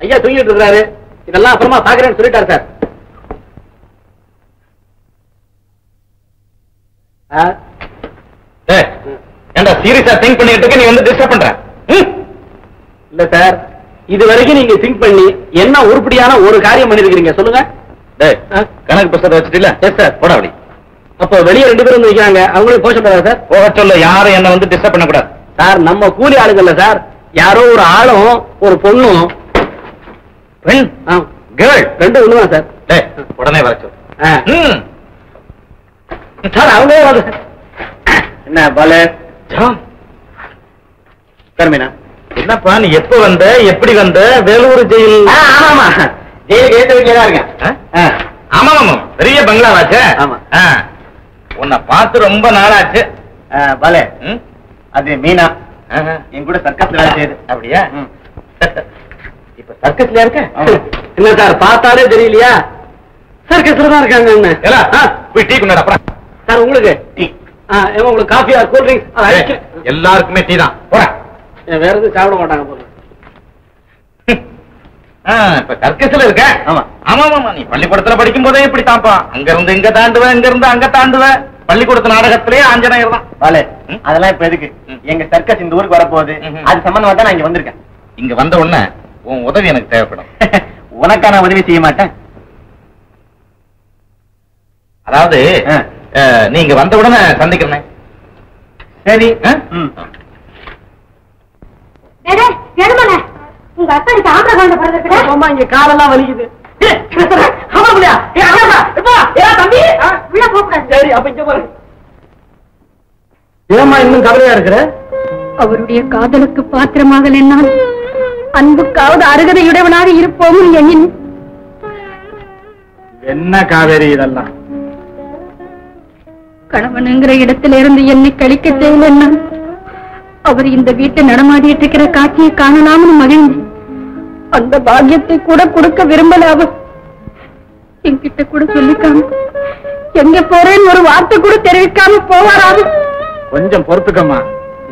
ஐயா தூங்கிட்டு இருக்கிறாரு. இதெல்லாம் அப்புறமா பாக்குறேன்னு சொல்லிட்டாரு சார். ஏண்டா சீரியஸா திங்க் பண்ணிட்டு இருக்க, நீ வந்து டிஸ்டர்ப் பண்ற? இல்ல சார், இது வரைக்கும் நீங்க திங்க் பண்ணி என்ன உருப்படியான ஒரு காரியம் பண்ணிருக்கீங்க சொல்லுங்க. கணக்கு புத்தகத்தை வச்சுட்டு? Yes sir. போட அப்படி. அப்போ வெளியே 2 பேரும் வந்து நிக்கிறாங்க, அவங்களும் போக சொல்றாங்க சார். போக சொல்ல, யாரும் என்ன வந்து டிஸ்டர்ப் பண்ணக்கூடாது சார். நம்ம கூலி ஆளுங்கல்ல சார், யாரோ ஒரு ஆளும் ஒரு பொண்ணும். பெண் கேர்ள் 2 ஒண்ணுதான் சார். உடனே வர சொல்லு. சார் அவங்களே வந்து என்ன பாலு மீனா, என்னப்பா நீ எப்ப வந்த, எப்படி வந்த? வேலூர் ஜெயில்? ஆமா ஜெயிலுக்கு ஏற்ற வீட்டுல தான் இருக்கேன். ஆமா ஆமா, பெரிய பங்களாவாச்சு. ஆமா. உன்னை பார்த்து ரொம்ப நாளாச்சு. பாலே, அது மீனா என் கூட சர்க்கஸ்ல வேலை செய்யுது. அப்படியா? இப்ப சர்க்கஸ்ல இருக்க? இல்ல சார், பார்த்தாலே தெரியலையா? சர்க்கஸ்ல தான் இருக்காங்க. போய் டீ கொண்டாடு. அப்புறம் சார் உங்களுக்கு டீ, உங்களுக்கு காஃபி, கூல் ட்ரிங்க்ஸ்? எல்லாருக்குமே டீ தான். போற வேற எதுவும் சாப்பிட மாட்டாங்க போல. இப்ப சர்க்கஸ்ல இருக்க? ஆமா ஆமா ஆமா. நீ பள்ளிக்கூடத்துல படிக்கும் போதே இப்படி தான்ப்பா, அங்க இருந்து இங்க தாண்டுவேன், இங்க இருந்து அங்க தாண்டுவேன். பள்ளிக்கூடத்து நாடகத்திலேயே ஆஞ்சநேயர் தான். பாலே, அதெல்லாம் இப்ப எதுக்கு? எங்க சர்க்கஸ் இந்த ஊருக்கு வரப்போகுது, அது சம்பந்தமா தான் நான் இங்க வந்திருக்கேன். இங்க வந்த உடனே உன் உதவி எனக்கு தேவைப்படும். உனக்கா நான் உதவி செய்ய மாட்டேன். அதாவது நீங்க வந்த உடனே சந்திக்கிறேன். சரி. உங்க அத்தாருக்கு ஆம்பளை குழந்தை பிறந்திருக்குடா. இங்க காலெல்லாம் வலிக்குது. ஏமா இன்னும் கவலையா இருக்கிற? அவருடைய காதலுக்கு பாத்திரமாக என்னால் அன்புக்காவது அருகதையுடையவனாக இருப்போம் எண்ணின். என்ன காவேரி இதெல்லாம்? கணவனுங்கிற இடத்திலிருந்து என்னை கழிக்க செய்யல. அவர் இந்த வீட்டை நடமாடிட்டு இருக்கிற காட்சியை காணலாம்னு மகிழ்ந்து அந்த பாக்கியத்தை கூட கொடுக்க விரும்பல. அவர் என்கிட்ட கூட சொல்லிக்காம, எங்க போறேன்னு ஒரு வார்த்தை கூட தெரிவிக்காம போவாராது. கொஞ்சம் பொறுத்துக்கம்மா,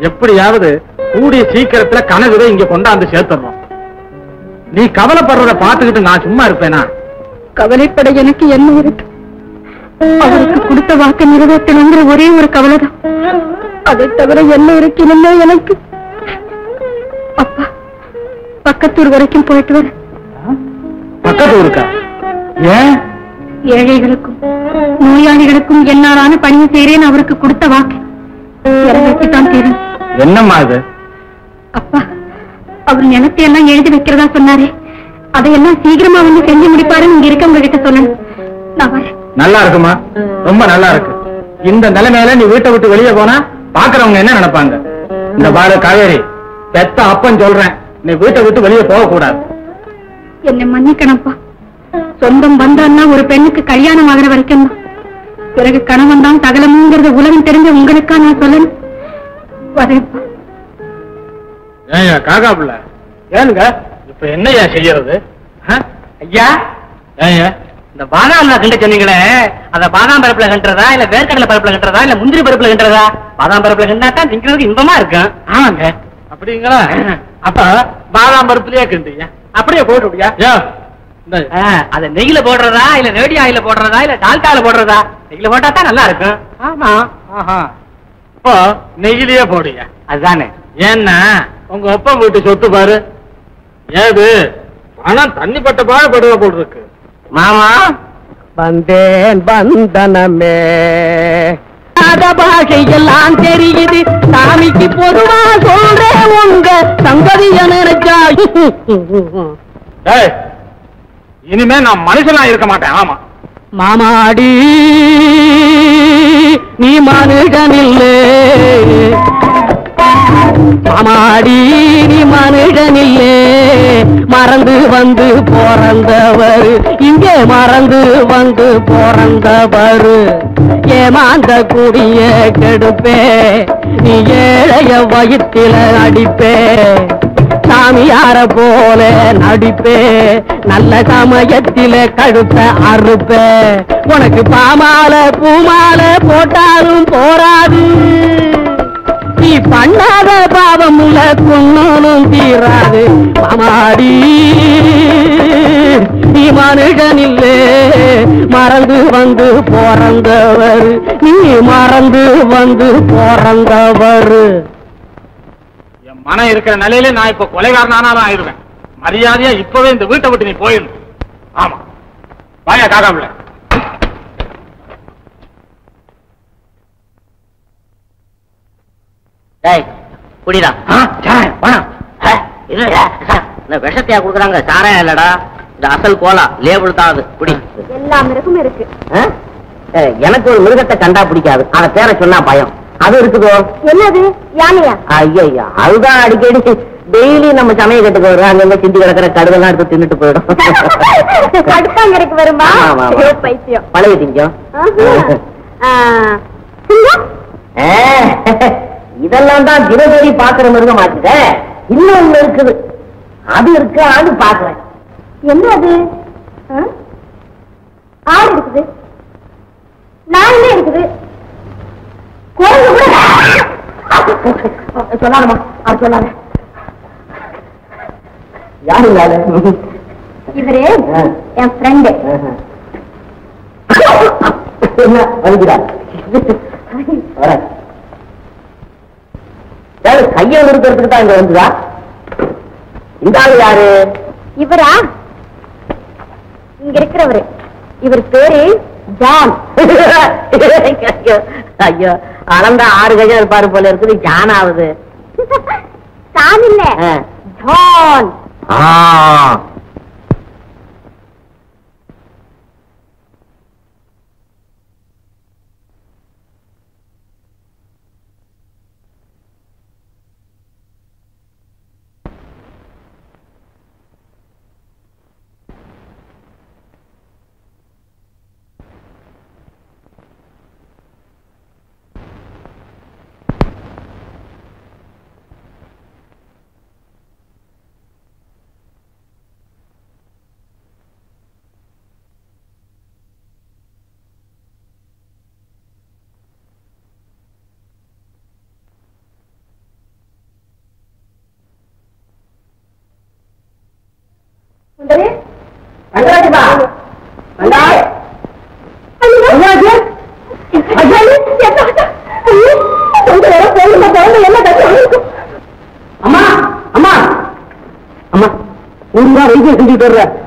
எப்படியாவது கூடிய சீக்கிரத்துல கனவுதை இங்க கொண்டாந்து சேர்த்துறோம். நீ கவலைப்படுறத பாத்துக்கிட்டு நான் சும்மா இருப்பேனா? கவலைப்பட எனக்கு என்ன இருக்கு? அவருக்கு கொடுத்த வாக்கு நிறைவேற்றணுங்கிற ஒரே ஒரு கவலைதான். அதை தவிர என்ன இருக்கணுமே எனக்கு. அப்பா, பக்கத்தூர் வரைக்கும் போயிட்டு வர. பக்கத்தூருக்கா? ஏன்? ஏழைகளுக்கும் நோயாளிகளுக்கும் என்னாலான பணியை செய்றேன். அவருக்கு கொடுத்த வாக்கு நிறைவேற்றித்தான் தீரும். என்னம்மா அது? அப்பா, அவர் நிலத்தை எல்லாம் எழுதி வைக்கிறதா சொன்னாரே, அதையெல்லாம் சீக்கிரமா வந்து செஞ்சு முடிப்பாருன்னு இங்க இருக்கவங்க கிட்ட சொல்லணும். நான் வரேன். நல்லா இருக்குமா? ரொம்ப நல்லா இருக்கு. இந்த நிலைமையில நீ வீட்டை விட்டு வெளியே போனா பாக்குறவங்க என்ன நினைப்பாங்க? இந்த பாரு காவேரி, பெத்த அப்பன் சொல்றேன், நீ வீட்டை விட்டு வெளியே போக கூடாது. என்னை மன்னிக்கணும்ப்பா. சொந்தம் வந்தான்னா ஒரு பெண்ணுக்கு கல்யாணம் ஆகிற வரைக்கும் தான். பிறகு கணவன் தான் சகலமுங்கிறத உலகம் தெரிஞ்ச உங்களுக்கா நான் சொல்லணும். வரேன்ப்பா. ஏயா காக்கா பிள்ளை, ஏனுங்க இப்ப என்னையா செய்யறது? ஐயா, ஏயா இந்த பாதாம் கண்ட சொன்னீங்களே, அத பாதாம் பருப்புல கட்டுறதா இல்ல வேர்க்கடலை பருப்புல கட்டுறதா இல்ல முந்திரி பருப்புல கட்டுறதா? பாதாம் பருப்புல கண்டாதான் திங்கிறதுக்கு இன்பமா இருக்கும். ஆமாங்க. அப்படிங்களா? அப்ப பாதாம் பருப்புலயே கிண்டுங்க, அப்படியே போட்டு விடியா? அத நெய்யில போடுறதா இல்ல ரேடி ஆயில போடுறதா இல்ல டால்டால போடுறதா? நெய்யில போட்டா தான் நல்லா இருக்கும். ஆமா. இப்போ நெய்யிலேயே போடுங்க. அதுதானே. ஏன்னா உங்க அப்பா வீட்டு சொத்து பாரு, ஏது பணம் தண்ணி பட்ட பாடுபடுவ போல் இருக்கு. மாமா வந்தேன் வந்தனமே, பாஷையெல்லாம் தெரியுது சாமிக்கு பொதுவா சொல்றேன் உங்க சங்கதிய நினைச்சா. இனிமே நான் மனுஷனா இருக்க மாட்டேன். ஆமா மாமாடி, நீ மனுஷனில்லே. மாமாடி, நீ மனுஷனில்லே. மறந்து வந்து பிறந்தவர் இங்கே, மறந்து வந்து பிறந்தவர். ஏமாந்த கூடிய கெடுப்பே, நீ ஏழைய வயிற்றில அடிப்பே. சாமியார போல நடிப்பே, நல்ல சமயத்தில கழுத்த அறுப்பே. உனக்கு பாமால பூமால போட்டாலும் போராது. நீ பண்ணாத பாவம் உள்ள கொன்னாலும் தீராது. மாமாடி. மனுஷனில்லே மறந்து வந்து பிறந்தவர் நீ மறந்து வந்து பிறந்தவர். என் மனம் இருக்கிற நிலையில நான் இப்ப கொலைகாரனானாலும் ஆயிடுவேன். மரியாதையா இப்பவே இந்த வீட்டை விட்டு நீ போயிடணும். ஆமா வாயா காக்காப்புல. குடிடா இந்த விஷத்தையா குடுக்குறாங்க, சாராயம் இல்லடா, இந்த அசல் கோலா லேபிள் தான் அது. குடி. எல்லா மிருகமும் இருக்கு. எனக்கு ஒரு மிருகத்தை கண்டா பிடிக்காது, அத பேரை சொன்னா பயம். அது இருக்குதோ? என்னது? யானையா? ஐயா அதுதான் அடிக்கடி டெய்லி நம்ம சமய கட்டுக்கு வரும். அங்க சிந்தி கிடக்கிற கடுதெல்லாம் எடுத்து தின்னுட்டு போயிடும். கடுப்பாங்கரைக்கு வருமா? பைத்தியம். பழைய திங்கம். இதெல்லாம் தான் தினசரி பாக்குற மிருகம் ஆச்சுத. இன்னொன்னு இருக்குது, அது இருக்கு, அது பாக்குறேன். என்ன அது? ஆடு இருக்குது, நாயிலே இருக்குது, குரங்கு கூட. சொல்லாதமா, அது சொல்லாத. யாரு இவரு என் ஃப்ரெண்டு. என்ன வந்துக்கிறார்? கையை நிறுத்துறதுக்கு தான் இங்க வந்துதா? இந்த ஆளு யாரு? இவரா? இங்க இருக்கிறவரு. இவர் பேரு ஜான். ஐயோ அளந்தா 6 கஜம் இருப்பாரு போல இருக்குது. ஜான் ஆகுது. ஜான் இல்ல, ஜான்.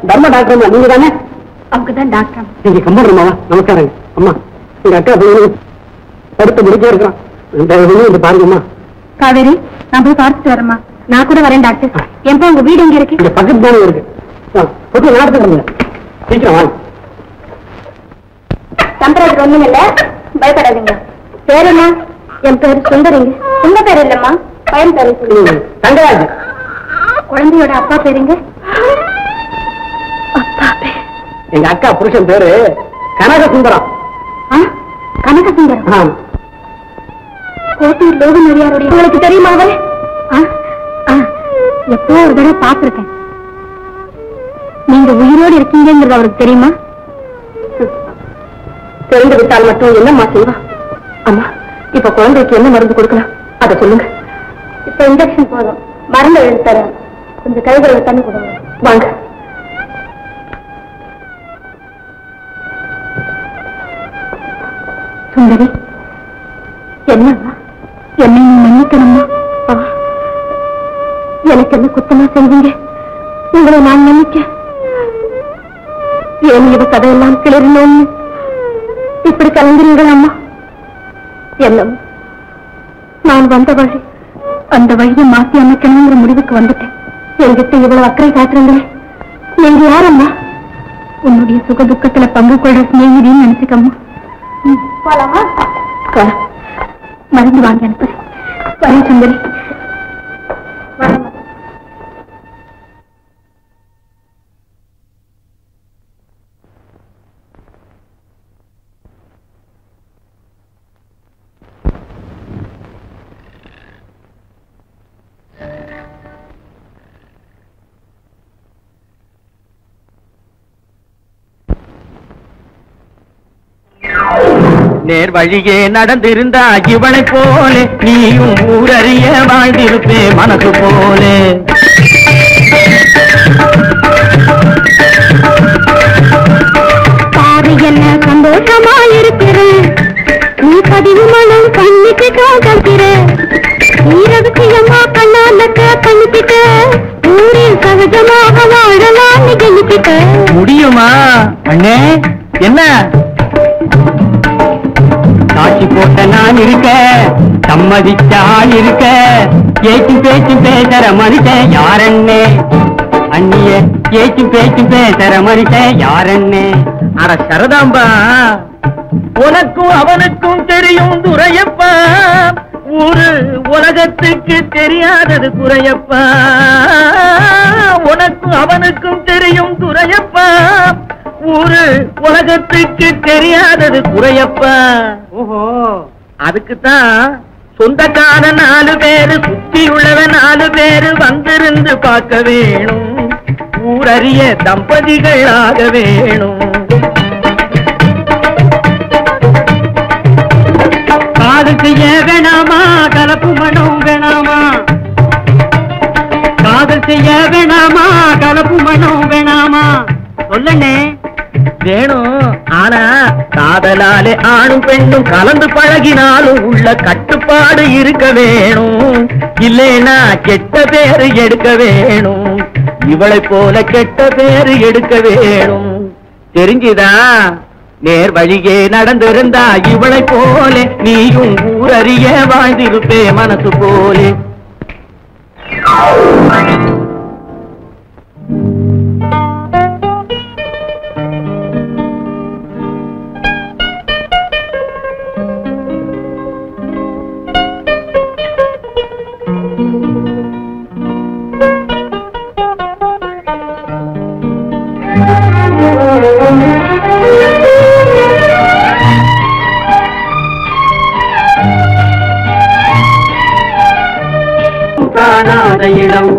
தர்ம டாக்டர் நீங்க தானே? அவங்கதான் டாக்டர். நீங்க கம்பௌண்டர் நமஸ்காரங்க. அம்மா எங்க அக்கா படுத்த முடிக்க இருக்கான். பாருங்கம்மா. காவேரி, நான் போய் பார்த்துட்டு வரேம்மா. நான் கூட வரேன் டாக்டர். எப்ப உங்க வீடு எங்க இருக்கு? பக்கத்து தானே இருக்கு. சீக்கிரம் வாங்க. சம்பராஜ் ஒண்ணும் இல்ல, பயப்படாதீங்க. பேர் என்ன? என் பேரு சுந்தரிங்க. உங்க பேர் இல்லம்மா, பையன் பேரு தங்கராஜ். குழந்தையோட அப்பா பேருங்க? எங்க அக்கா புருஷன் பேரு கனகசுந்தரம். கனகசுந்தரம்? கோட்டையில் லோக நடிகாருடைய. உங்களுக்கு தெரியுமா அவர்? எப்போ ஒரு தடவை பார்த்திருக்கேன். நீங்க உயிரோடு இருக்கீங்கிறது அவருக்கு தெரியுமா? தெரிந்து விட்டால் மட்டும் என்னம்மா செய்வா? அம்மா இப்ப குழந்தைக்கு என்ன மருந்து கொடுக்கலாம் அதை சொல்லுங்க. இப்ப இன்ஜெக்ஷன் போதும், மருந்து எழுதி தரேன். கொஞ்சம் கைகளை தண்ணி கொடுங்க. வாங்க. சுந்தரி, என்னம்மா? என்னை நீ மன்னிக்கணும்மா. எனக்கு என்ன குத்தமா செஞ்சீங்க? உங்களை நான் மன்னிக்க ஏன் இவ கதையெல்லாம் கிளறினோன்னு இப்படி கலந்துறீங்களா அம்மா? என்னம்மா, நான் வந்த வழி அந்த வழியை மாற்றி அமைக்கணுங்கிற முடிவுக்கு வந்துட்டேன். என்கிட்ட இவ்வளவு அக்கறை காட்டுறீங்களே, நீங்க யாரம்மா? உன்னுடைய சுக துக்கத்துல பங்கு கொள்ற சிநேகிதின்னு நினைச்சுக்கம்மா. போலாமா? மருந்து வாங்கி அனுப்புறேன். வரேன் சுந்தரி. நேர் வழியே நடந்திருந்தா இவனை போலே நீயும் ஊரறிய வாழ்ந்திருப்பே மனசு போலே. கண்ணிப்பிக்க கல்கிற நீரகசியமா கண்ணாலக்க கண்ணிப்பிக்க ஊரில் சகஜமாக வாழலாம் கண்ணிப்பிக்க முடியுமா அண்ணே? என்ன சாட்சி போட்ட நான் இருக்க, சம்மதிச்சால் இருக்க, ஏச்சும் பேச்சும் பேசுற மனுஷன் யாரண்ணே? அண்ணிய ஏச்சும் பேச்சும் பேசுற மனுஷன் யாரண்ணே? அட சரதாம்பா, உனக்கும் அவனுக்கும் தெரியும் துரையப்பா, ஊரு உலகத்துக்கு தெரியாதது குறையப்பா. உனக்கும் அவனுக்கும் தெரியும் துரையப்பா, ஊரு உலகத்துக்கு தெரியாதது குறையப்பா. ஓஹோ, அதுக்குத்தான் சொந்தக்கார 4 பேரு, சுத்தி உள்ளவ 4 பேரு வந்திருந்து பார்க்க வேணும், ஊரறிய தம்பதிகள் ஆக வேணும். காதல் செய்ய வேணாமா, கலப்பு மனம் வேணாமா, காதல் செய்ய வேணாமா, கலப்பு மனம் வேணாமா, சொல்லண்ணே. வேணும், ஆனா காதலாலே ஆணும் பெண்ணும் கலந்து பழகினாலும் உள்ள கட்டுப்பாடு இருக்க வேணும், இல்லைன்னா கெட்ட பேரு எடுக்க வேணும், இவளை போல கெட்ட பேரு எடுக்க வேணும். தெரிஞ்சுதா? நேர் வழியே நடந்திருந்தா இவளை போல நீயும் ஊரறிய வாழ்ந்திருப்பே மனசு போலே. காணாத இடம்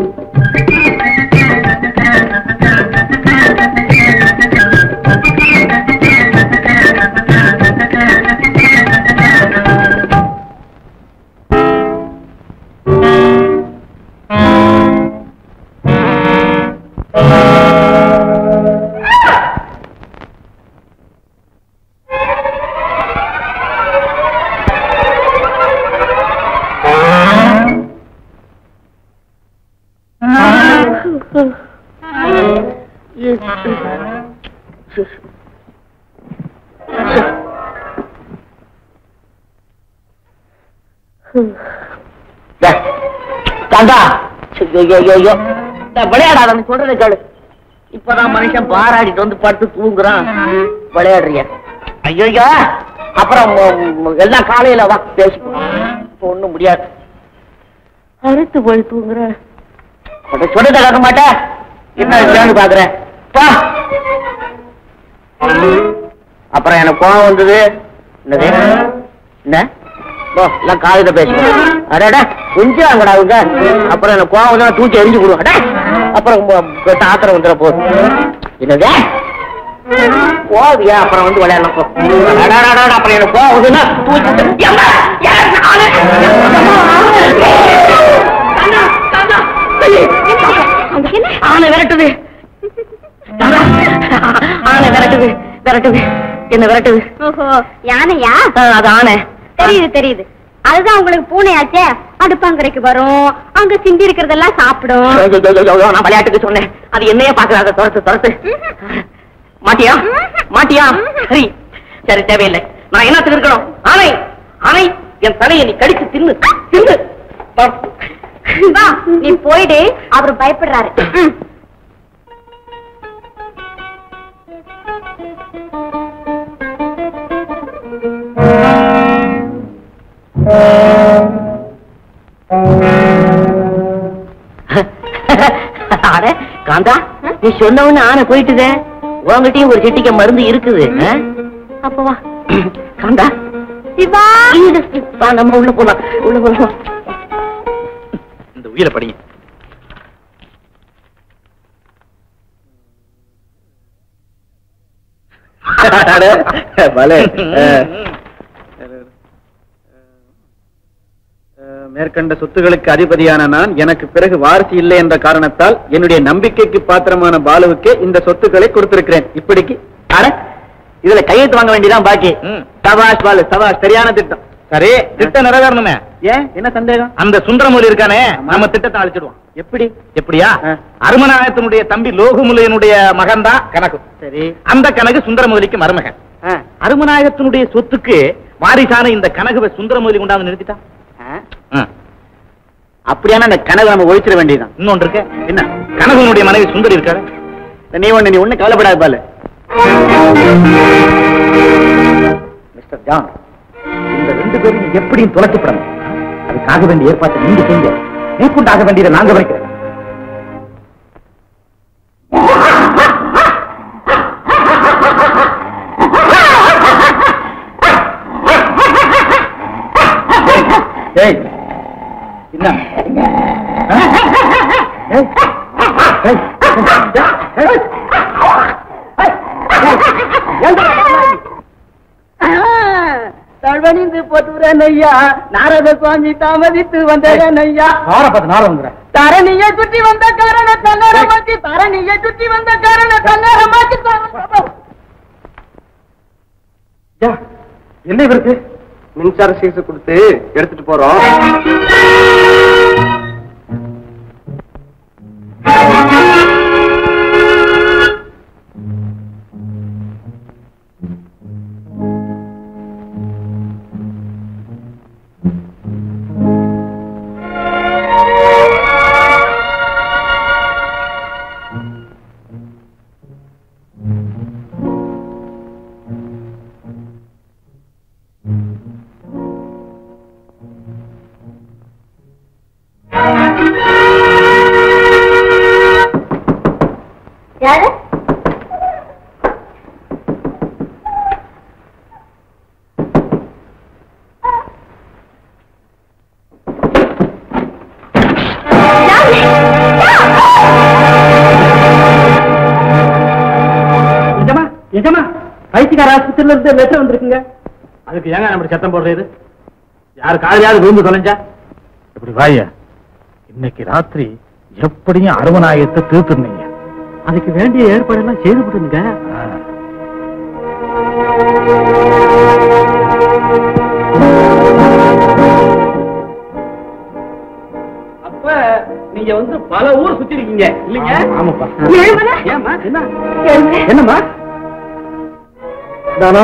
விளையாடாத சொல்றதை கேளு. இப்பதான் மனுஷன் பாராடிட்டு வந்து படுத்து தூங்குறான், விளையாடுறிய. ஐயோ, அப்புறம் எல்லாம் காலையில வா பேசிப்போம். ஒண்ணும் முடியாது, அறுத்து போய் தூங்குற. சொல்றத கேட்க மாட்டேன், என்ன சேர்ந்து பாக்குறேன். அப்புறம் எனக்கு கோவம் வந்தது. என்ன எல்லாம் காலையில பேசுவோம். அடடா கொஞ்சம் அங்கடா, அப்புறம் எனக்கு கோவம் வந்து தூக்கி எரிஞ்சு விடுவாடா. அப்புறம் ஆத்திரம் வந்துட போதும். என்னது போவியா? அப்புறம் வந்து விளையாடலாம். அப்புறம் எனக்கு கோவம் வந்துன்னா தூக்கி ஆனை விரட்டுது, ஆனை விரட்டுது, விரட்டுது, என்ன விரட்டுது? யானையா? அது ஆனை. தெரியுது தெரியுது, அதுதான் உங்களுக்கு பூனையாச்சே. அடுப்பாங்கரைக்கு வரும், அங்க சிந்தி இருக்கிறதெல்லாம் சாப்பிடும். நான் விளையாட்டுக்கு சொன்னேன், அது என்னையே பாக்குறாங்க. துரத்து துரத்து. மாட்டியா? மாட்டியா? சரி சரி, தேவையில்லை. நான் என்ன இருக்கணும்? ஆனை ஆனை, என் தலையை நீ கடிச்சு தின்னு தின்னு. நீ போயிடு, அவரு பயப்படுறாரு. அட காந்தா, நீ சொன்ன ஆனை போயிட்டுதே. உங்ககிட்டயும் ஒரு செட்டிக்க மருந்து இருக்குது. அப்ப வா காந்தா. சிவா, நம்ம உள்ள போலாம், உள்ள போலாம். இந்த உயிரை படிங்க. மேற்கண்ட சொத்துகளுக்கு அதிபதியான நான், எனக்கு பிறகு வாரிசு இல்லை என்ற காரணத்தால் என்னுடைய நம்பிக்கைக்கு பாத்திரமான பாலுவுக்கு இந்த சொத்துக்களை கொடுத்திருக்கிறேன். இப்படிக்கு அட இதுல கையெழுத்து வாங்க வேண்டியதான் பாக்கி. சபாஷ் பாலு, சபாஷ், சரியான திட்டம். சரி, திட்டம் நிறைவேறணுமே. ஏன் என்ன சந்தேகம்? அந்த சுந்தரமூலி இருக்கானே, நம்ம திட்டத்தை அழிச்சிடுவோம். எப்படியா? அருமநாயகத்தினுடைய தம்பி லோகமுலையனுடைய மகன் தான் கனகு. சரி, அந்த கனகு சுந்தரமூலிக்கு மருமகன். அருமநாயகத்தினுடைய சொத்துக்கு வாரிசான இந்த கனகுவை சுந்தரமூலி கொண்டாந்து நிறுத்திட்டான். அப்படியான அந்த கனவு நம்ம ஒழிச்சிட வேண்டியதுதான். இன்னொன்று இருக்க, என்ன கனகுனுடைய மனைவி சுந்தரி இருக்காரு. நீ ஒண்ணு கவலைப்படாது பாலு. மிஸ்டர் ஜான், இந்த 2 பேரும் எப்படியும் துளைக்கப்படணும். அதுக்காக வேண்டிய ஏற்பாட்டை நீங்க செய்ய, மேற்கொண்டாக வேண்டியதை நாங்க வைக்கிறோம். தழ்வணிந்து போட்டுறேன் ஐயா, நாரத சுவாமி தாமதித்து வந்தேன் ஐயா. தரணியை சுற்றி வந்த காரண தன்னரமாக்கி, தரணியை சுற்றி வந்த காரண தன்னரமாக்கி. என்ன இவருக்கு? மின்சார சீசு கொடுத்து எடுத்துட்டு போறோம். யாரு? பைத்தியக்கார ஆஸ்பத்திரியில இருந்து லெட்டர் வந்திருக்குங்க. அதுக்கு ஏங்க நம்ம சத்தம் போடுறது? யாரு காலையாவது விழுந்து தொலைஞ்சா? இப்படி வாய, இன்னைக்கு ராத்திரி எப்படியும் அருமநாயகத்தை தீர்த்துருந்தீங்க. அதுக்கு வேண்டிய ஏற்பாடெல்லாம் செய்து விட்டுங்க. அப்ப நீங்க வந்து பல ஊர் சுத்தி இருக்கீங்க இல்லைங்க? ஆமாப்பா. ஏமா என்ன? என்னம்மா? தானா,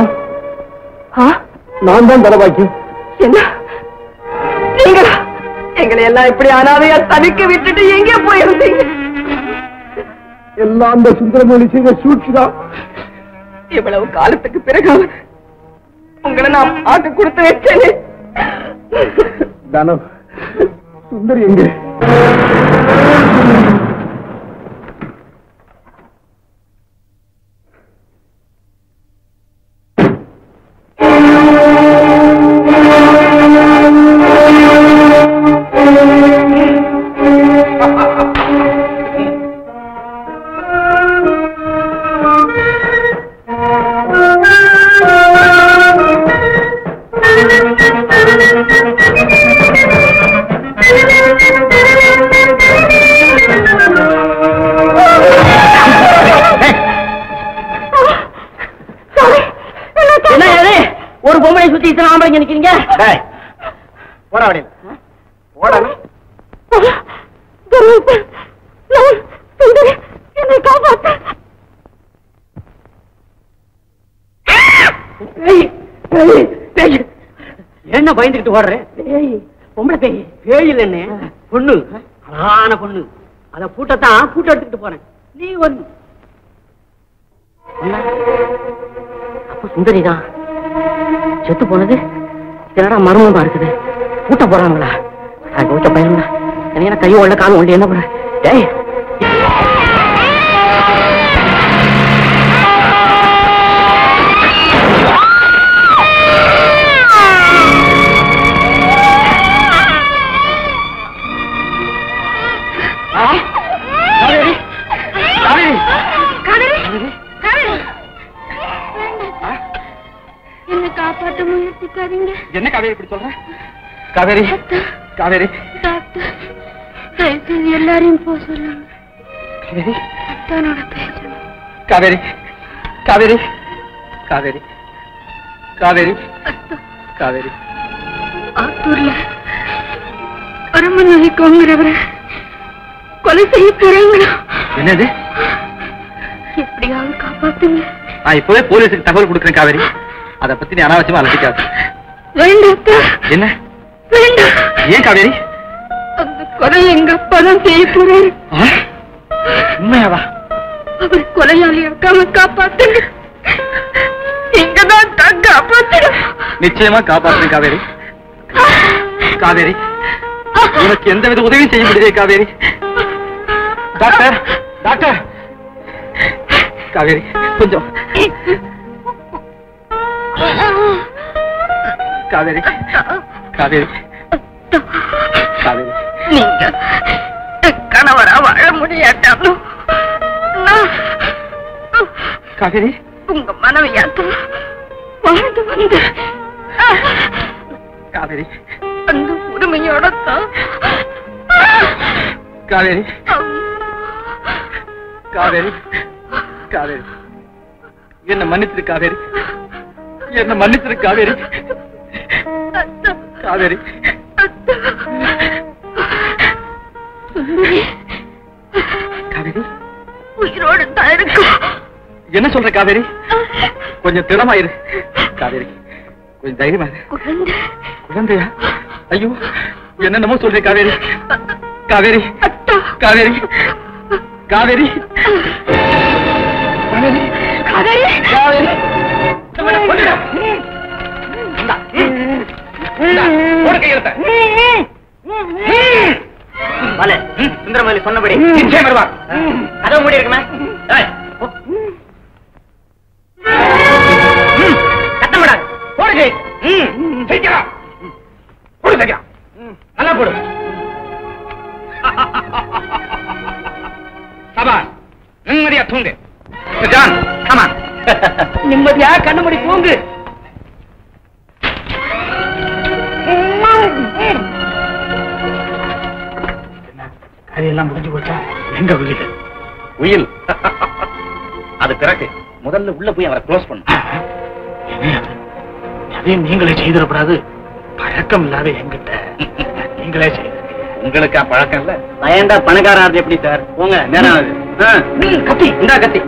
நான் தான் தலவாக்கி. என்ன நீங்களா எங்களை எல்லாம் இப்படி அனாதையா தவிக்க விட்டுட்டு எங்கே போயிருந்தீங்க? எல்லாம் அந்த சுந்தரமொழி செய்த சூழ்ச்சிதான். இவ்வளவு காலத்துக்கு பிறகு உங்களை நான் பார்க்க கொடுத்து வச்சேனே. தானோ, சுந்தரி எங்க? ஒரு பொம்பளை சுத்தி இத்தனை ஆம்பளைங்க நிக்கிறீங்க. போடா வழியில் போட. என்னை காப்பாத்த. என்ன பயந்துகிட்டு ஓடுற? பொம்பளை பேய். பேய் இல்லைன்னு பொண்ணு, அழகான பொண்ணு. அத பூட்டத்தான் பூட்ட எடுத்துக்கிட்டு போறேன். நீ ஒண்ணு அப்ப சுந்தரிதான் செத்து போனது. என்னடா மர்மமா இருக்குது. பூட்ட போறாங்களா? பூட்ட பயனுங்களா? என்ன கையும் உள்ள காலம் உண்டு. என்ன பண்ண? டேய், என்னை காப்பாற்ற முயற்சிக்காதீங்க. என்ன காவேரி இப்படி சொல்ற? காவேரி, காவேரி, டாக்டர் தயவுசெய்து எல்லாரையும் போக சொல்லுங்க. காவேரி, அத்தானோட பேசணும். காவேரி, காவேரி, காவேரி, காவேரி, காவேரி, கோயம்புத்தூர்ல அரமநாயக்கோங்கிறவரை கொலை செய்ய போறாங்களா? என்னது? எப்படியாவது காப்பாத்துங்க. நான் இப்பவே போலீஸுக்கு தகவல் கொடுக்குறேன் காவேரி. அதை பத்தி நீ அனாவசியமா அலட்டிக்காது. வேண்டாத்தா. என்ன? வேண்டாம். ஏன் காவேரி? அந்த கொலை எங்க அப்பா தான் செய்ய போறாரு. உண்மையாவா? அவர் கொலையாளி இருக்காம காப்பாத்துங்க. இங்கதான் காப்பாத்துங்க. நிச்சயமா காப்பாற்றுறேன் காவேரி. காவேரி, உனக்கு எந்தவித உதவியும் செய்ய முடியல காவேரி. Doctor, doctor. காவேரி கொஞ்சம். காவேரி, காவேரி, காவேரி. நீங்க கணவரா வாழ முடியாட்டாலும் காவேரி, உங்க மனைவியாத்தான் வாழ்ந்து வந்து காவேரி, அந்த உரிமையோட தான். காவேரி, காவேரி, காவேரி, என்ன மன்னிச்சிரு காவேரி, என்ன மன்னிச்சிரு காவேரி. காவேரி, காவேரி, உயிரோடு தான் இருக்கும். என்ன சொல்ற காவேரி? கொஞ்சம் திடமாயிரு காவேரி, கொஞ்சம் தைரியமா இரு. குழந்தை குழந்தையா? ஐயோ, என்னென்னமோ சொல்றேன் காவேரி. காவேரி, அத்தா. காவேரி, காவேரி, காவேரி, காவேரி. காவேரி. சுந்தரமல்லி சொன்னபடி நிச்சயம் வருவார். அதான் மூடி இருக்குமே. சத்தமிடாது. போடுது. போடு சீக்கிரம். நல்லா போடு. சபா, நிம்மதியா தூங்கு. John, come on. நிம்மதியா கண்ணு மூடி தூங்கு. கதையெல்லாம் முடிஞ்சு போச்சா? எங்க உயிர்? உயில் அது பிறகு முதல்ல உள்ள போய் அவரை க்ளோஸ் பண்ணு. அதையும் நீங்களே செய்திடக்கூடாது. பழக்கம் இல்லாத என்கிட்ட நீங்களே செய்து. உங்களுக்கு பழக்கம் இல்ல. பயந்தா பணக்காரன் எப்படி சார்? போங்க, நேரம் ஆகுது. கத்தி, இந்தா கத்தி.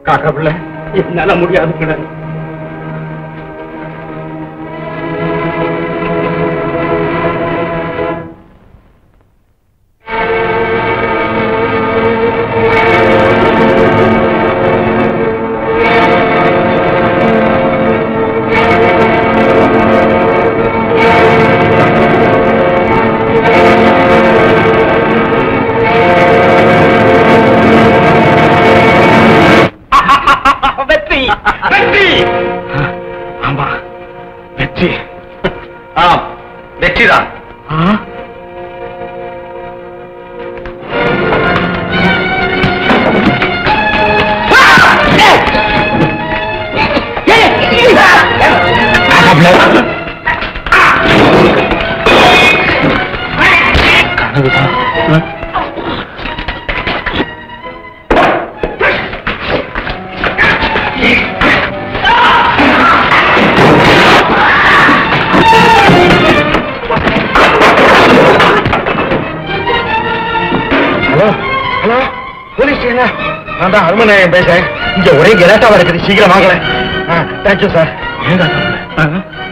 காக்கா பிள்ளை, என்னால முடியாது கிடையாது. ஆமா, வெற்றி. ஆம், வெற்றிதான். கனவுதான். ஹலோ, ஹலோ, போலீஸ் ஸ்டேஷனா? நான் தான் அருமநாயகம் பேசுறேன். இங்க ஒரே கலாட்டாவா இருக்குது. சீக்கிரம் வாங்கல. Thank you sir. ஏங்க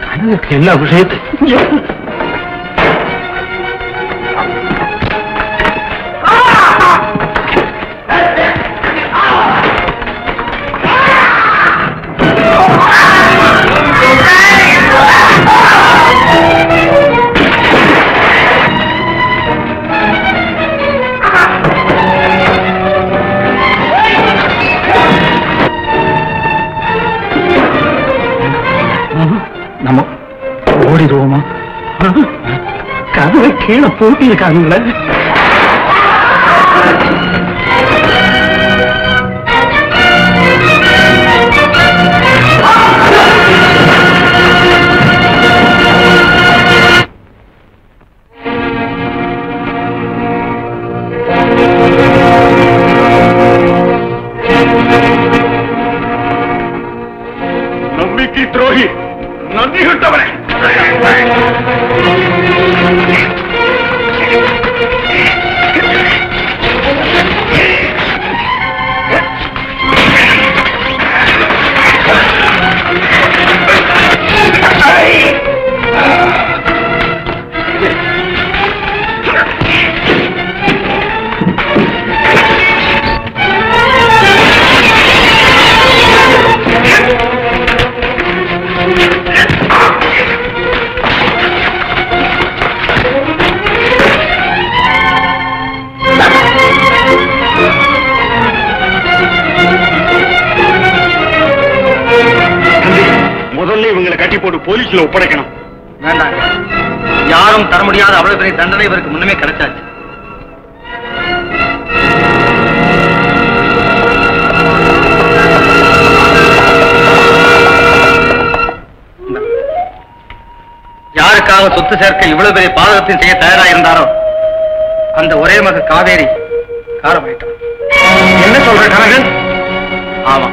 கண்ணுக்கு எல்லா விஷயத்தையும் நம்ம ஓடிடுவோமா? கதவை கீழே பூட்டி இருக்காங்களே. நம்பிக்கை துரோகி, நன்றி கட்டவனே. போலீஸ்ல ஒப்படைக்கணும். வேண்டாங்க, யாரும் தர முடியாத அவ்வளவு பெரிய தண்டனை இவருக்கு முன்னமே கிடைச்சாச்சு. யாருக்காக சொத்து சேர்க்க இவ்வளவு பெரிய பாதகத்தையும் செய்ய தயாரா இருந்தாரோ அந்த ஒரே மக காவேரி காலமாயிட்டான். என்ன சொல்ற கனகன்? ஆமா,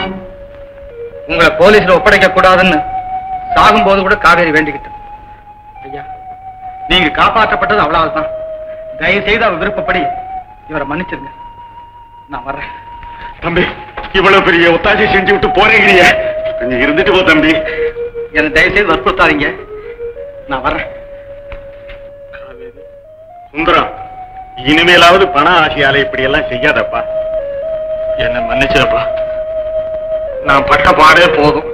உங்களை போலீஸ்ல ஒப்படைக்க கூடாதுன்னு சாகும் போது கூட காவேரி வேண்டிக்கிட்டு. ஐயா, நீங்க காப்பாற்றப்பட்டது அவ்வளவுதான். தயவு செய்து அவர் விருப்பப்படி இவரை மன்னிச்சிருங்க. நான் வர்றேன். தம்பி, இவ்வளவு பெரிய ஒத்தாசை செஞ்சு விட்டு போறீங்க, கொஞ்சம் இருந்துட்டு போ தம்பி. என்னை தயவு செய்து வற்புறுத்தாதீங்க. நான் வர்றேன். சுந்தரம், இனிமேலாவது பண ஆசையால இப்படி எல்லாம் செய்யாதப்பா. என்ன மன்னிச்சிடப்பா. நான் பட்ட பாடே போதும்.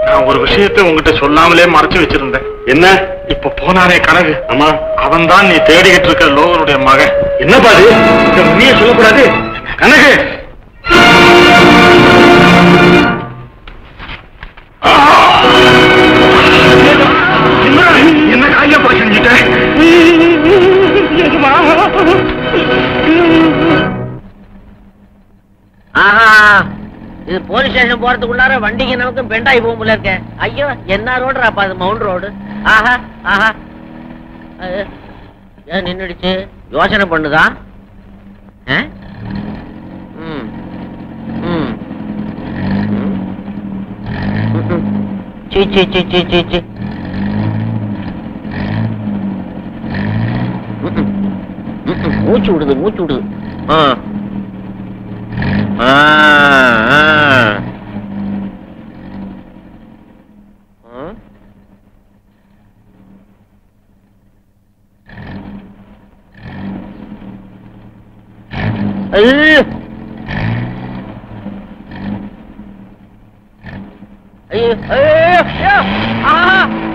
நான் ஒரு விஷயத்தை உங்ககிட்ட சொல்லாமலே மறைச்சு வச்சிருந்தேன். என்ன? இப்ப போனானே கனகு, அம்மா, அவன் தான் நீ தேடிக்கிட்டு இருக்க லோகனுடைய மகன். என்ன பாரு, நீயே சொல்லக்கூடாது. கனகு, என்ன காய போய் செஞ்சுட்ட? இது போலீஸ் ஸ்டேஷன் போறதுக்குள்ளார வண்டிக்கு நமக்கு பெண்டாய் போகும்போல இருக்க. ஐயோ, என்ன ரோடுறாப்பா அது? Mount road. ஆஹா ஆஹா, ஏன் நின்னுடுச்சு? யோசனை பண்ணுதா? C C C C C C. மூச்சு விடுது, மூச்சு விடுது.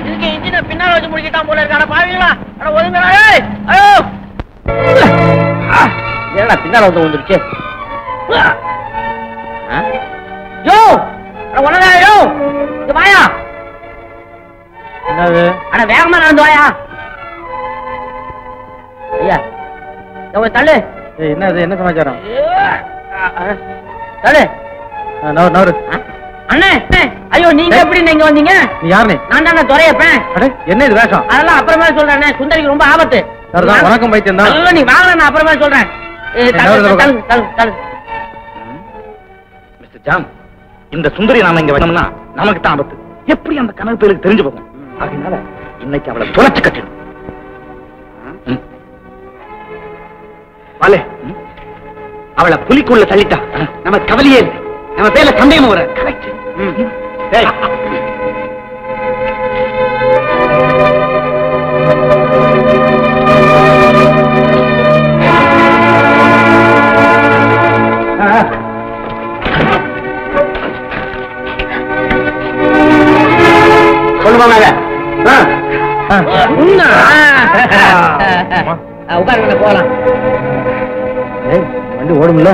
இதுக்கு இன்ஜினை பின்னால வச்சு முடிக்கிட்டான் போல இருக்கான பாவீங்களா? ஒதுங்கடா. ஏடா பின்னால வந்து வந்துருச்சு. யோ உனதா? யோ இங்க வாயா. என்னது? அட வேகமா நடந்து வாயா. ஐயா தள்ளு. என்னது? என்ன சமாச்சாரம்? தள்ளு. நவரு. அண்ணே, ஐயோ நீங்க எப்படி நீங்க வந்தீங்க? நீ யாருனே? நான் தானே துறையப்பேன். என்ன இது வேஷம்? அதெல்லாம் அப்புறமா சொல்றேன். சுந்தரிக்கு ரொம்ப ஆபத்து. வணக்கம் பைத்தியம் தான். நீ வாங்க, நான் அப்புறமா சொல்றேன். மிஸ்டர் ஜான், இந்த சுந்தரி நாம இங்க வந்தோம்னா நமக்கு தான் ஆபத்து. எப்படி அந்த கனவு பேருக்கு தெரிஞ்சு போகும். அதனால இன்னைக்கு அவளை தொலைச்சு கட்டிடும். வாலே, அவளை புலிக்குள்ள தள்ளிட்டா நம்ம கவலையே இல்லை. நம்ம பேர்ல சந்தேகம் வர. கரெக்ட். சொல்லுவாங்க. உட்காருங்க, போலாம். வண்டி ஓடும்ல.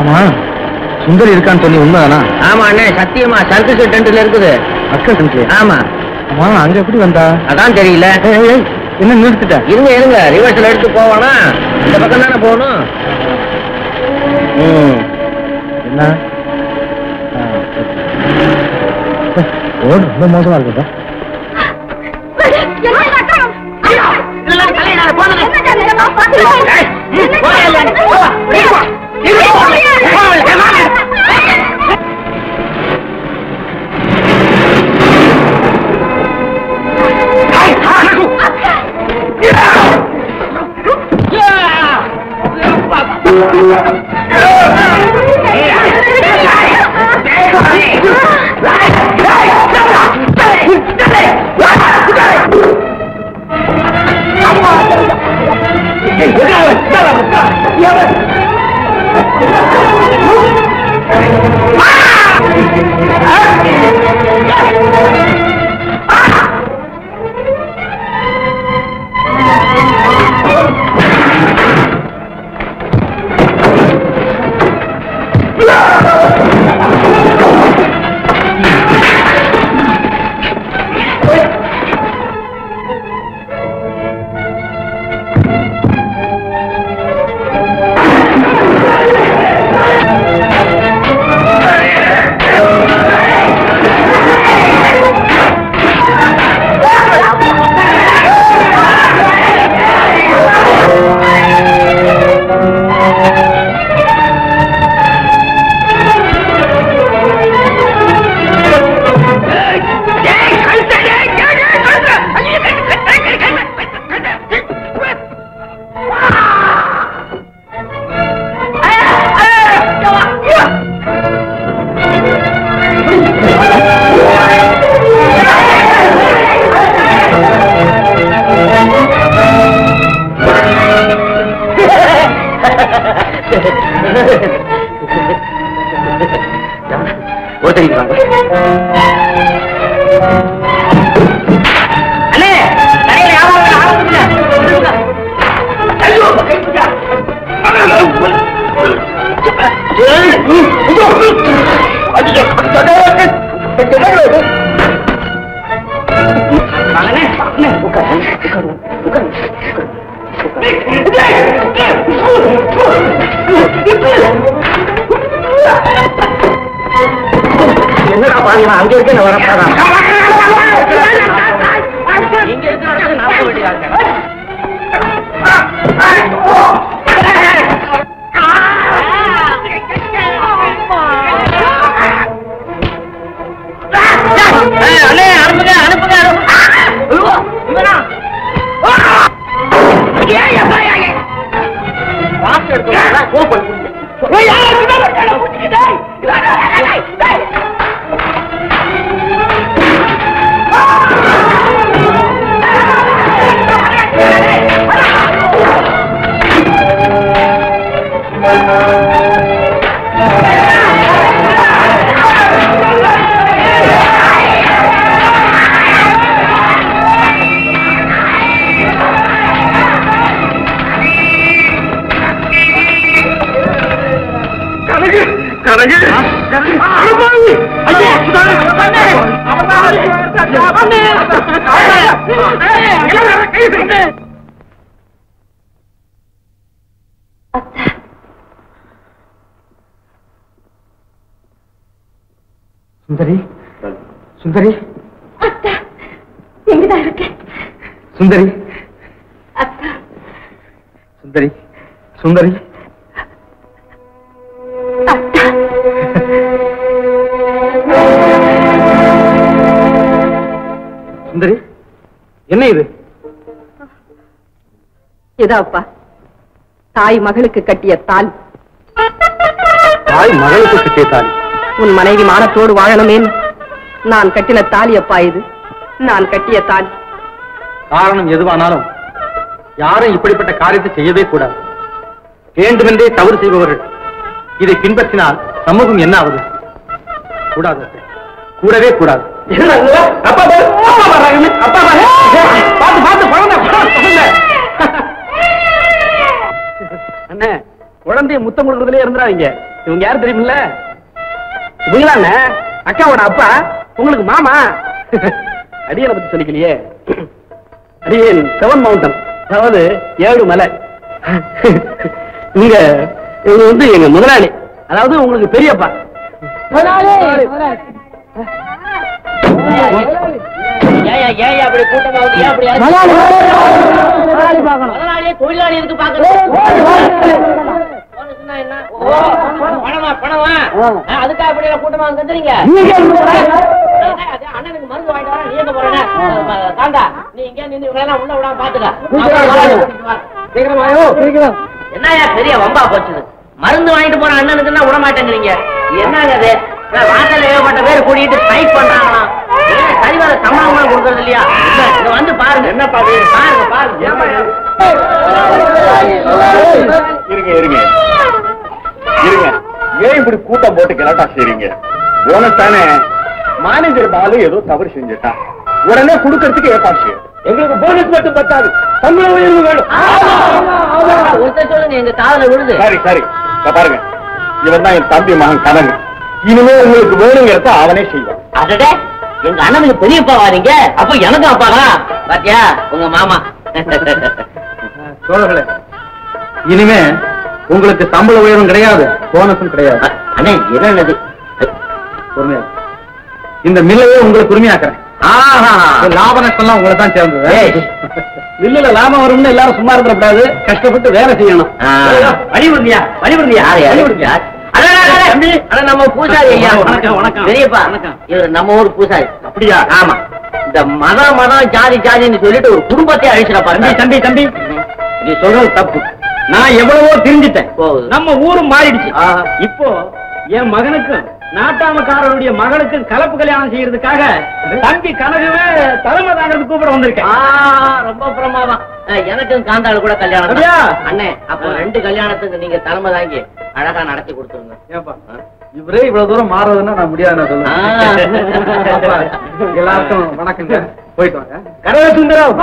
ஆமா, சுந்தரி இருக்கான்னு சொல்லி உண்மைதானா? ஆமா அண்ணே, சத்தியமா. சர்க்கஸ் டென்ட்ல இருக்குது. ஆமா. ஆமா, அங்க எப்படி வந்தா? அதான் தெரியல. என்ன நிறுத்திட்ட? இருங்க இருங்க, ரிவர்ஸ்ல எடுத்து போவானா? இந்த பக்கம் தானே போகணும். என்ன ரொம்ப மோசமா இருக்குதா? Yeah. அண்ணே கடையில வியாபாரம் ஆரம்பிச்சுங்க. என்னடா பாருங்க அங்க இருக்க வரப்பாதான் இங்க இருக்கிற நாற்ப வேண்டியதாக அண்ணே அனுப்புங்க அனுப்புங்க சுந்தரி சுந்தரி எங்கதான் இருக்க சுந்தரி சுந்தரி சுந்தரி சுந்தரி என்ன இது? இதாப்பா தாய் மகளுக்கு கட்டிய தாலி. தாய் மகளுக்கு கட்டிய தாலி? உன் மனைவி மானத்தோடு வாழணுமே நான் கட்டின தாலி அப்பா இது. நான் கட்டிய தாலி. காரணம் எதுவானாலும் யாரும் இப்படிப்பட்ட காரியத்தை செய்யவே கூடாது. வேண்டுமென்றே தவறு செய்பவர்கள் இதை பின்பற்றினால் சமூகம் என்ன ஆகுது? கூடாது, கூடவே கூடாது. அண்ணே குழந்தைய முத்தம் கொடுக்கறதுல இருந்தாங்க. இவங்க யாரு தெரியுமில்ல? இவங்களா அக்காவோட அப்பா, உங்களுக்கு மாமா. அடியனை பத்தி சொல்லிக்கலையே. அடியன் 7 மவுண்டன், அதாவது 7 மலை. இவங்க வந்து எங்க முதலாளி, அதாவது உங்களுக்கு பெரியப்பா. தொழிலாளி இருக்கு அதுக்காக அப்படி கூட்டமா வந்துறீங்க. அண்ணனுக்கு மருந்து வாங்கிட்டு வர நீ எங்க போறேன் தாண்டா, நீ இங்க நின்று இவங்களெல்லாம் உள்ள விடாம பாத்துக்க. என்னயா பெரிய வம்பா போச்சுது? மருந்து வாங்கிட்டு போற அண்ணனுக்குன்னா விட மாட்டேங்கிறீங்க. என்னங்க அது? வாசல ஏகப்பட்ட பேர் கூட்டிட்டு ஸ்ட்ரைக் பண்றாங்களாம். சரிவர சம்பளம் கொடுக்கறது இல்லையா? இத வந்து பாருங்க. என்ன பாருங்க பாருங்க பாருங்க. இருங்க இருங்க இருங்க, ஏன் இப்படி கூட்டம் போட்டு கலாட்டா செய்றீங்க? போனஸ் தானே. மேனேஜர் பாலு ஏதோ தவறு செஞ்சுட்டான், உடனே கொடுக்கறதுக்கு ஏற்பாடு செய்யும். எங்களுக்கு போனஸ் மட்டும் பத்தாது, சம்பள உயர்வு வேணும். ஒருத்தர் சொல்லுங்க, எங்க காதுல விழுது. சரி சரி, பாருங்க, இவன் தான் என் தம்பி மகன் கனகு. இனிமே உங்களுக்கு வேணுங்கிறத அவனே செய்வான். அதடே, எங்க அண்ணனுக்கு பெரியப்பா வாரீங்க, அப்ப எனக்கு அப்பாடா. பாத்தியா உங்க மாமா. சோழர்களே, இனிமே உங்களுக்கு சம்பள உயர்வும் கிடையாது, போனஸும் கிடையாது. அண்ணே என்னது? பொறுமையா, இந்த மில்லையே உங்களுக்கு உரிமையாக்குறேன். லாப நஷ்டம் உங்களை தான் சேர்ந்தது. மில்லுல லாபம் வரும்னு எல்லாரும் சும்மா இருந்துடக்கூடாது, கஷ்டப்பட்டு வேலை செய்யணும். வழிபுரியா வழிபுரியா வழிபுரியா. நம்ம பூசாரி ஐயா. வணக்கம் வணக்கம். பெரியப்பா வணக்கம். இவர் நம்ம ஊர் பூசாரி. அப்படியா? ஆமா. இந்த மதம் மதம் ஜாதி ஜாதின்னு சொல்லிட்டு ஒரு குடும்பத்தை அழிச்சிடப்பா. தம்பி தம்பி, நீ சொல்றது தப்பு. நான் எவ்வளவோ தெரிஞ்சுட்டேன். நம்ம ஊரும் மாறிடுச்சு. இப்போ என் மகனுக்கும் நாட்டாமக்காரருடைய மகளுக்கும் கலப்பு கல்யாணம் செய்யறதுக்காக தம்பி கனகவே தலைமை தாங்கிறது கூப்பிட வந்திருக்கேன். ரொம்ப பிரமாதம். எனக்கும் காந்தாள் கூட கல்யாணம். அண்ணே அப்ப 2 கல்யாணத்துக்கு நீங்க தலைமை தாங்கி அழகா நடத்தி கொடுத்துருங்க. இவரே இவ்வளவு தூரம் மாறுறதுன்னா நான் முடியாது சொல்லுவேன். எல்லாருக்கும் வணக்கங்க, போயிட்டு வாங்க. கனக சுந்தரம்